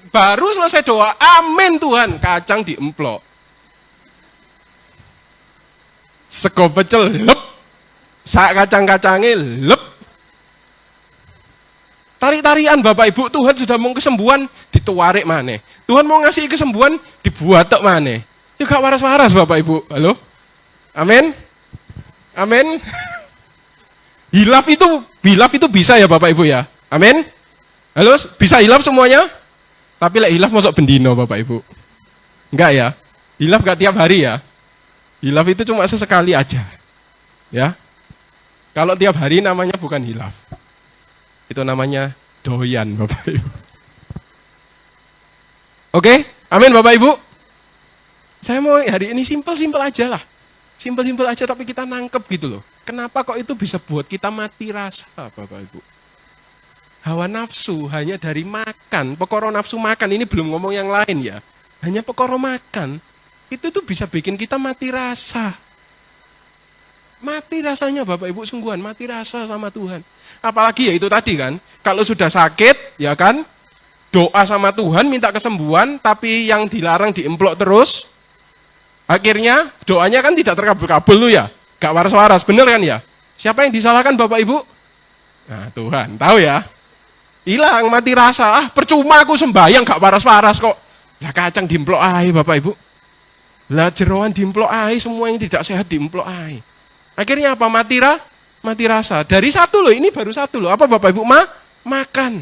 Baru selesai doa, amin Tuhan, kacang diemplok. Sego pecel, lep. Sak kacang-kacangnya, lep. Tarik-tarian Bapak Ibu, Tuhan sudah mau kesembuhan, dituarik maneh. Tuhan mau ngasih kesembuhan, dibuatek maneh. Itu gak waras-waras Bapak Ibu, halo? Amin? Amin? Hilaf itu bisa ya Bapak Ibu ya? Amin? Halo, bisa hilaf semuanya? Tapi lah hilaf masuk bendino Bapak Ibu. Enggak ya? Hilaf gak tiap hari ya? Hilaf itu cuma sesekali aja. Ya? Kalau tiap hari namanya bukan hilaf. Itu namanya doyan Bapak Ibu. Oke? Amin Bapak Ibu? Saya mau hari ini simpel-simpel aja lah. Simpel-simpel aja tapi kita nangkep gitu loh. Kenapa kok itu bisa buat kita mati rasa Bapak Ibu? Hawa nafsu hanya dari makan, pekoro nafsu makan, ini belum ngomong yang lain ya. Hanya pekoro makan, itu tuh bisa bikin kita mati rasa. Mati rasanya Bapak Ibu sungguhan, mati rasa sama Tuhan. Apalagi ya itu tadi kan, kalau sudah sakit ya kan, doa sama Tuhan minta kesembuhan, tapi yang dilarang diemplok terus, akhirnya doanya kan tidak terkabul-kabul lu ya. Gak waras-waras, bener kan ya? Siapa yang disalahkan Bapak Ibu? Nah Tuhan, tahu ya? Hilang, mati rasa, percuma aku sembahyang gak waras-waras kok. Lah kacang diemplok ae Bapak Ibu. Lah jeroan diemplok ae, semua yang tidak sehat diemplok ae. Akhirnya apa? Mati rasa. Dari satu loh, ini baru satu loh. Apa Bapak Ibu? Makan.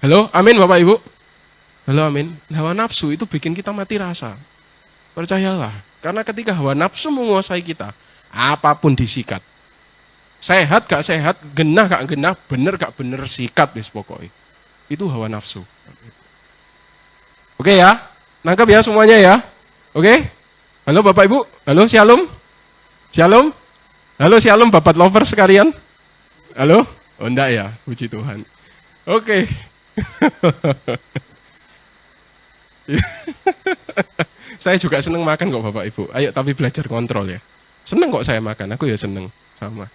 Halo, amin Bapak Ibu? Halo, amin. Hawa nafsu itu bikin kita mati rasa. Percayalah. Karena ketika hawa nafsu menguasai kita, apapun disikat. Sehat gak sehat, genah gak genah, bener gak bener, sikat wis pokoknya. Itu hawa nafsu. Oke ya, nangkep ya semuanya ya. Oke? Halo Bapak Ibu, halo Shalom. Shalom. Halo Shalom Bapak lovers sekalian. Halo? Oh enggak ya, puji Tuhan. Oke. Saya juga seneng makan kok Bapak Ibu. Ayo tapi belajar kontrol ya. Seneng kok saya makan, aku ya seneng sama.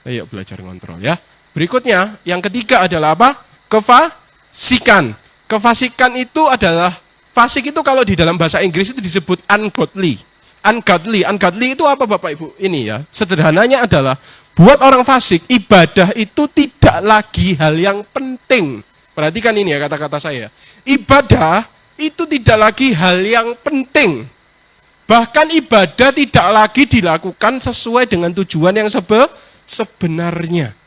Ayo belajar kontrol ya. Berikutnya, yang ketiga adalah apa? Kefasikan. Kefasikan itu adalah, fasik itu kalau di dalam bahasa Inggris itu disebut ungodly. Ungodly itu apa Bapak Ibu? Ini ya, sederhananya adalah, buat orang fasik, ibadah itu tidak lagi hal yang penting. Perhatikan ini ya kata-kata saya. Ibadah itu tidak lagi hal yang penting. Bahkan ibadah tidak lagi dilakukan sesuai dengan tujuan yang sebenarnya.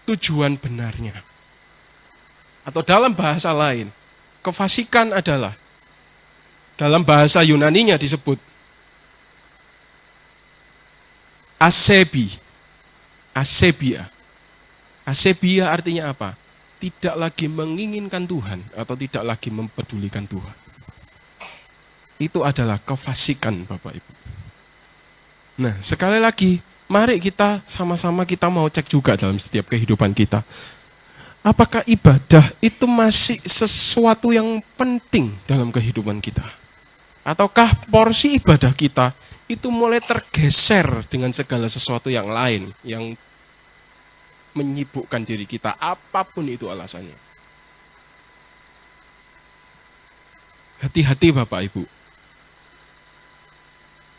Tujuan benarnya. Atau dalam bahasa lain, kefasikan adalah, dalam bahasa Yunaninya disebut asebia. Asebia artinya apa? Tidak lagi menginginkan Tuhan atau tidak lagi mempedulikan Tuhan. Itu adalah kefasikan Bapak Ibu. Nah sekali lagi, mari kita sama-sama kita mau cek juga dalam setiap kehidupan kita. Apakah ibadah itu masih sesuatu yang penting dalam kehidupan kita? Ataukah porsi ibadah kita itu mulai tergeser dengan segala sesuatu yang lain, yang menyibukkan diri kita, apapun itu alasannya. Hati-hati Bapak Ibu.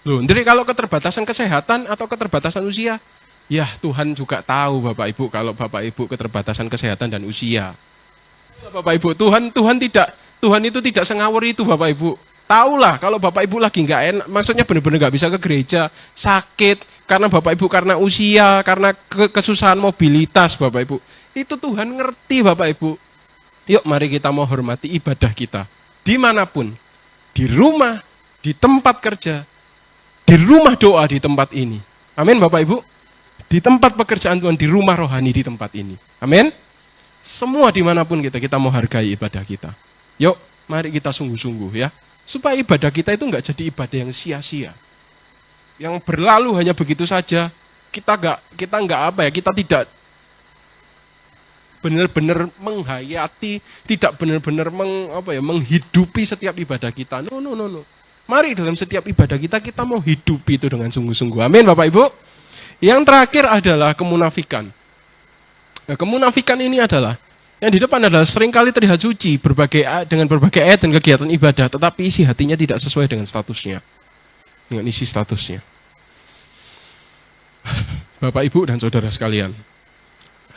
Loh, jadi kalau keterbatasan kesehatan atau keterbatasan usia, ya Tuhan juga tahu Bapak Ibu kalau Bapak Ibu keterbatasan kesehatan dan usia. Bapak Ibu, Tuhan itu tidak sengawur itu Bapak Ibu. Tahulah kalau Bapak Ibu lagi nggak enak, maksudnya benar-benar nggak bisa ke gereja, sakit, karena Bapak Ibu karena usia, karena kesusahan mobilitas Bapak Ibu. Itu Tuhan ngerti Bapak Ibu. Yuk mari kita mau hormati ibadah kita. Dimanapun, di rumah, di tempat kerja, di rumah doa di tempat ini. Amin Bapak Ibu. Di tempat pekerjaan Tuhan, di rumah rohani di tempat ini. Amin. Semua dimanapun kita mau hargai ibadah kita. Yuk mari kita sungguh-sungguh ya. Supaya ibadah kita itu enggak jadi ibadah yang sia-sia. yang berlalu hanya begitu saja. Kita tidak benar-benar menghayati, tidak benar-benar menghidupi setiap ibadah kita. No. Mari dalam setiap ibadah kita mau hidupi itu dengan sungguh-sungguh. Amin Bapak Ibu. Yang terakhir adalah kemunafikan. Nah, kemunafikan ini adalah yang di depan adalah seringkali terlihat suci dengan berbagai ayat dan kegiatan ibadah, tetapi isi hatinya tidak sesuai dengan statusnya. Dengan isi statusnya. Bapak, Ibu, dan saudara sekalian,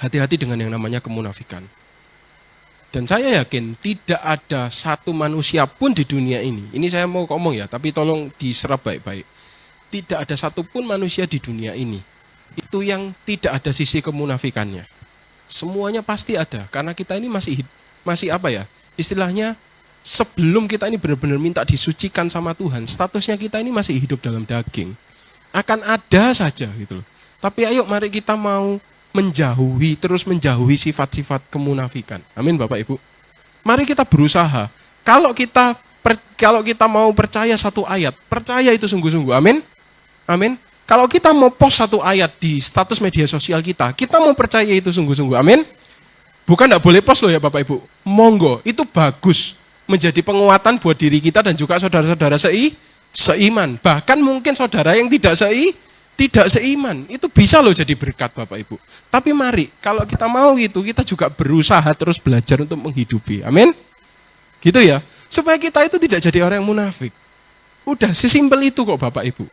hati-hati dengan yang namanya kemunafikan. Dan saya yakin tidak ada satu manusia pun di dunia ini saya mau ngomong ya, tapi tolong diserap baik-baik. Tidak ada satupun manusia di dunia ini itu yang tidak ada sisi kemunafikannya. Semuanya pasti ada, karena kita ini masih istilahnya sebelum kita ini benar-benar minta disucikan sama Tuhan, statusnya kita ini masih hidup dalam daging. Akan ada saja gitu loh. Tapi ayo mari kita mau terus menjauhi sifat-sifat kemunafikan. Amin Bapak Ibu. Mari kita berusaha. Kalau kita mau percaya satu ayat, percaya itu sungguh-sungguh. Amin. Amin. Kalau kita mau post satu ayat di status media sosial kita mau percaya itu sungguh-sungguh. Amin. Bukan enggak boleh post loh ya Bapak Ibu. Monggo, itu bagus. Menjadi penguatan buat diri kita dan juga saudara-saudara seiman. Bahkan mungkin saudara yang tidak seiman, itu bisa loh jadi berkat Bapak Ibu. Tapi mari, kalau kita mau itu, kita juga berusaha terus belajar untuk menghidupi. Amin. Gitu ya. Supaya kita itu tidak jadi orang yang munafik. Udah, sesimpel itu kok Bapak Ibu.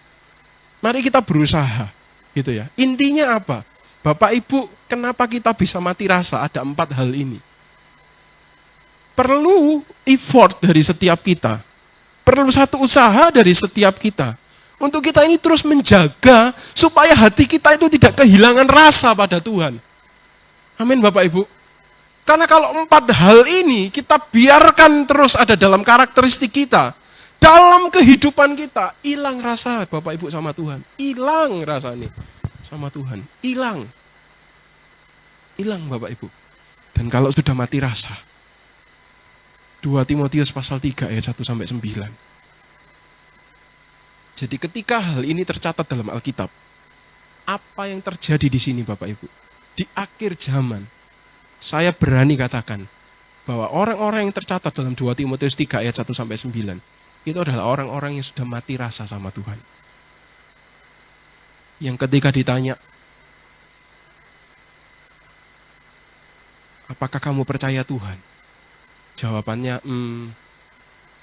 Mari kita berusaha, gitu ya. Intinya apa? Bapak Ibu, kenapa kita bisa mati rasa? Ada 4 hal ini. Perlu effort dari setiap kita. Perlu satu usaha dari setiap kita. Untuk kita ini terus menjaga supaya hati kita itu tidak kehilangan rasa pada Tuhan. Amin Bapak Ibu. Karena kalau 4 hal ini kita biarkan terus ada dalam karakteristik kita, dalam kehidupan kita, hilang rasa Bapak Ibu sama Tuhan. Hilang rasanya sama Tuhan. Hilang Bapak Ibu. Dan kalau sudah mati rasa, 2 Timotius pasal 3 ayat 1-9. Jadi ketika hal ini tercatat dalam Alkitab, apa yang terjadi di sini Bapak Ibu? Di akhir zaman, saya berani katakan bahwa orang-orang yang tercatat dalam 2 Timotius 3 ayat 1-9, itu adalah orang-orang yang sudah mati rasa sama Tuhan. Yang ketika ditanya, apakah kamu percaya Tuhan? Jawabannya,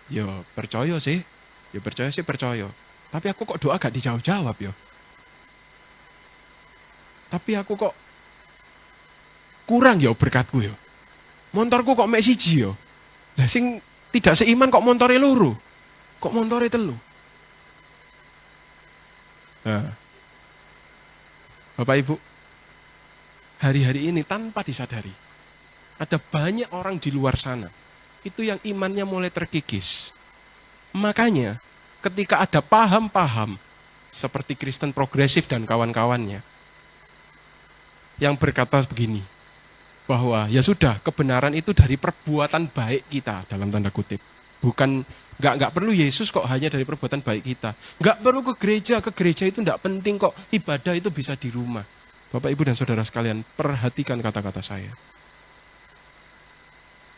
ya percaya sih. Ya percaya. Tapi aku kok doa gak dijawab-jawab ya. Tapi aku kok kurang ya berkatku ya. Montorku kok mek siji ya. Lah sing tidak seiman kok montore loro. Kok montore telu? Nah, Bapak Ibu, hari-hari ini tanpa disadari, ada banyak orang di luar sana, itu yang imannya mulai terkikis. Makanya, ketika ada paham-paham, seperti Kristen progresif dan kawan-kawannya, yang berkata begini, bahwa ya sudah, kebenaran itu dari perbuatan baik kita, dalam tanda kutip. Bukan, nggak perlu Yesus kok, hanya dari perbuatan baik kita. Nggak perlu ke gereja itu nggak penting kok, ibadah itu bisa di rumah. Bapak, Ibu, dan saudara sekalian, perhatikan kata-kata saya.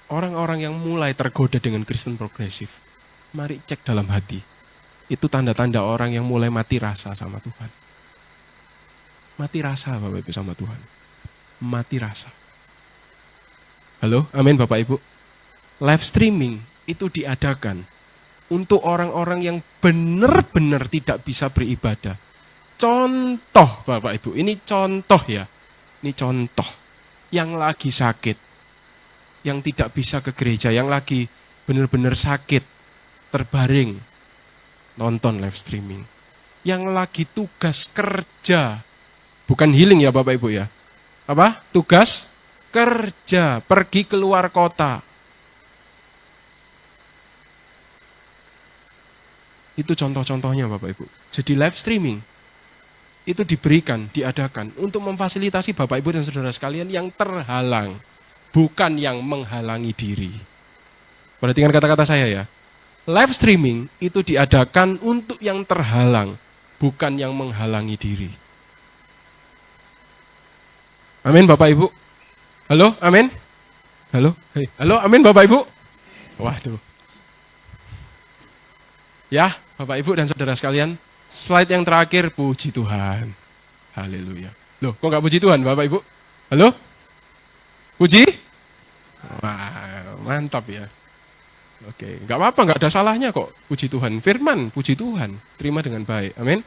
Orang-orang yang mulai tergoda dengan Kristen progresif, mari cek dalam hati. Itu tanda-tanda orang yang mulai mati rasa sama Tuhan. Mati rasa Bapak Ibu sama Tuhan. Mati rasa. Halo, amin Bapak Ibu. Live streaming itu diadakan untuk orang-orang yang benar-benar tidak bisa beribadah. Contoh Bapak Ibu, ini contoh ya. Ini contoh yang lagi sakit, yang tidak bisa ke gereja, yang lagi benar-benar sakit, terbaring, nonton live streaming. Yang lagi tugas kerja, bukan healing ya Bapak Ibu ya. Apa? Tugas kerja, pergi keluar kota. Itu contoh-contohnya Bapak Ibu. Jadi live streaming itu diberikan, diadakan untuk memfasilitasi Bapak Ibu dan saudara sekalian yang terhalang, bukan yang menghalangi diri. Perhatikan kata-kata saya ya. Live streaming itu diadakan untuk yang terhalang, bukan yang menghalangi diri. Amin Bapak Ibu. Halo, amin. Halo, halo, amin Bapak Ibu. Waduh. Ya, Bapak Ibu dan saudara sekalian, slide yang terakhir, puji Tuhan. Haleluya. Loh, kok nggak puji Tuhan Bapak Ibu? Halo? Puji? Wah, mantap ya. Oke, nggak apa-apa, nggak ada salahnya kok. Puji Tuhan, firman, puji Tuhan. Terima dengan baik, amin.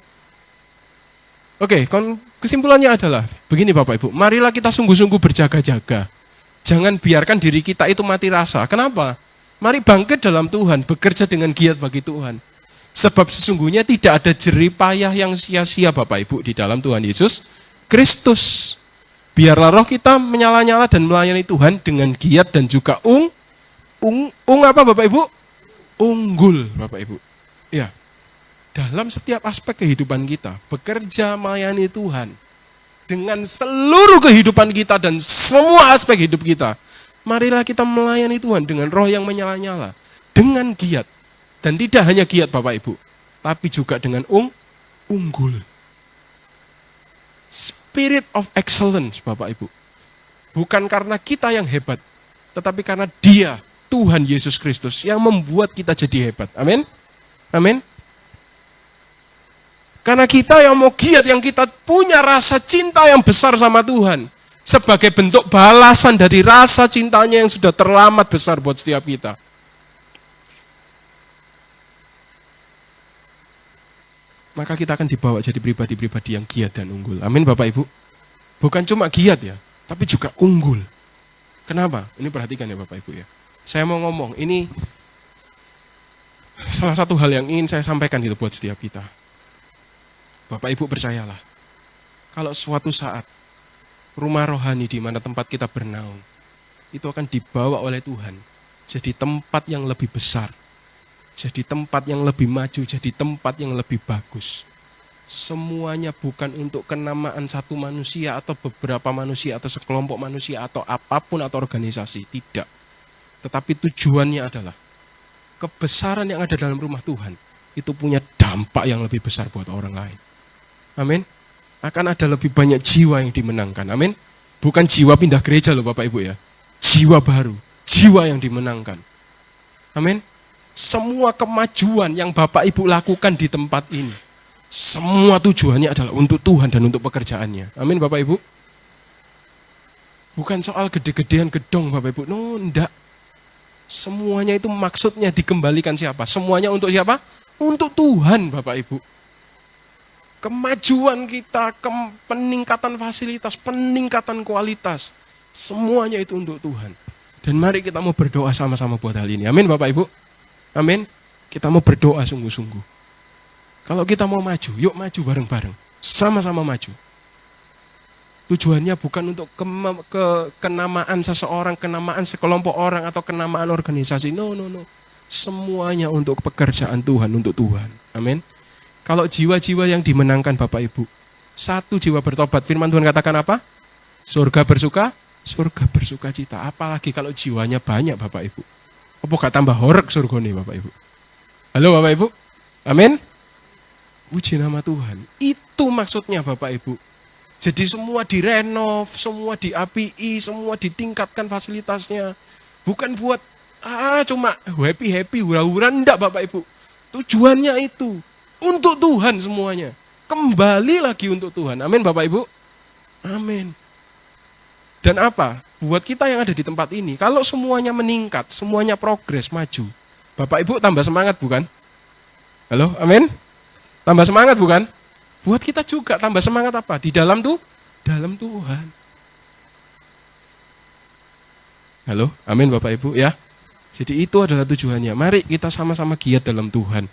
Oke, kesimpulannya adalah, begini Bapak Ibu, marilah kita sungguh-sungguh berjaga-jaga. Jangan biarkan diri kita itu mati rasa. Kenapa? Mari bangkit dalam Tuhan, bekerja dengan giat bagi Tuhan. Sebab sesungguhnya tidak ada jerih payah yang sia-sia Bapak Ibu di dalam Tuhan Yesus Kristus. Biarlah roh kita menyala-nyala dan melayani Tuhan dengan giat dan juga apa Bapak Ibu? Unggul Bapak Ibu. Ya, dalam setiap aspek kehidupan kita, bekerja melayani Tuhan dengan seluruh kehidupan kita dan semua aspek hidup kita. Marilah kita melayani Tuhan dengan roh yang menyala-nyala, dengan giat. Dan tidak hanya giat Bapak Ibu, tapi juga dengan unggul. Spirit of excellence Bapak Ibu. Bukan karena kita yang hebat, tetapi karena Dia, Tuhan Yesus Kristus, yang membuat kita jadi hebat. Amin? Amin? Karena kita yang mau giat, yang kita punya rasa cinta yang besar sama Tuhan. Sebagai bentuk balasan dari rasa cintanya yang sudah terlamat besar buat setiap kita. Maka kita akan dibawa jadi pribadi-pribadi yang giat dan unggul. Amin Bapak Ibu. Bukan cuma giat ya, tapi juga unggul. Kenapa? Ini perhatikan ya Bapak Ibu ya. Saya mau ngomong, ini salah satu hal yang ingin saya sampaikan gitu buat setiap kita. Bapak Ibu percayalah, kalau suatu saat rumah rohani di mana tempat kita bernaung, itu akan dibawa oleh Tuhan jadi tempat yang lebih besar. Jadi tempat yang lebih maju, jadi tempat yang lebih bagus. Semuanya bukan untuk kenamaan satu manusia atau beberapa manusia atau sekelompok manusia atau apapun atau organisasi, tidak. Tetapi tujuannya adalah kebesaran yang ada dalam rumah Tuhan itu punya dampak yang lebih besar buat orang lain. Amin. Akan ada lebih banyak jiwa yang dimenangkan. Amin. Bukan jiwa pindah gereja loh Bapak Ibu ya. Jiwa baru, jiwa yang dimenangkan. Amin. Semua kemajuan yang Bapak Ibu lakukan di tempat ini, semua tujuannya adalah untuk Tuhan dan untuk pekerjaannya. Amin Bapak Ibu. Bukan soal gede-gedean gedong Bapak Ibu. No, enggak. Semuanya itu maksudnya dikembalikan siapa? Semuanya untuk siapa? Untuk Tuhan Bapak Ibu. Kemajuan kita, peningkatan fasilitas, peningkatan kualitas, semuanya itu untuk Tuhan. Dan mari kita mau berdoa sama-sama buat hal ini. Amin Bapak Ibu. Amin. Kita mau berdoa sungguh-sungguh. Kalau kita mau maju, yuk maju bareng-bareng. Sama-sama maju. Tujuannya bukan untuk kenamaan seseorang, kenamaan sekelompok orang, atau kenamaan organisasi. No. Semuanya untuk pekerjaan Tuhan, untuk Tuhan. Amin. Kalau jiwa-jiwa yang dimenangkan Bapak Ibu, satu jiwa bertobat, firman Tuhan katakan apa? Surga bersuka cita. Apalagi kalau jiwanya banyak Bapak Ibu. Apa gak tambah horeg surga nih Bapak Ibu? Halo Bapak Ibu? Amin? Puji nama Tuhan. Itu maksudnya Bapak Ibu. Jadi semua direnov, semua diapi, semua ditingkatkan fasilitasnya. Bukan buat cuma happy, hura-hura, enggak Bapak Ibu. Tujuannya itu untuk Tuhan semuanya. Kembali lagi untuk Tuhan. Amin Bapak Ibu? Amin. Dan apa? Buat kita yang ada di tempat ini, kalau semuanya meningkat, semuanya progres, maju. Bapak Ibu tambah semangat bukan? Halo, amin? Tambah semangat bukan? Buat kita juga tambah semangat apa? Di dalam Tuhan. Halo, amin Bapak Ibu ya. Jadi itu adalah tujuannya. Mari kita sama-sama giat dalam Tuhan.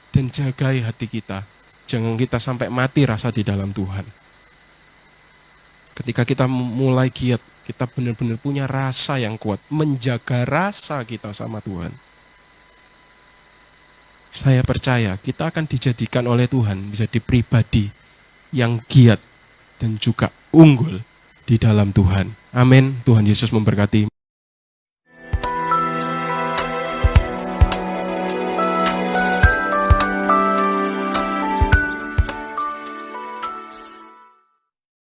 Dan jagai hati kita. Jangan kita sampai mati rasa di dalam Tuhan. Ketika kita mulai giat, kita benar-benar punya rasa yang kuat. Menjaga rasa kita sama Tuhan. Saya percaya kita akan dijadikan oleh Tuhan menjadi pribadi yang giat dan juga unggul di dalam Tuhan. Amin. Tuhan Yesus memberkati.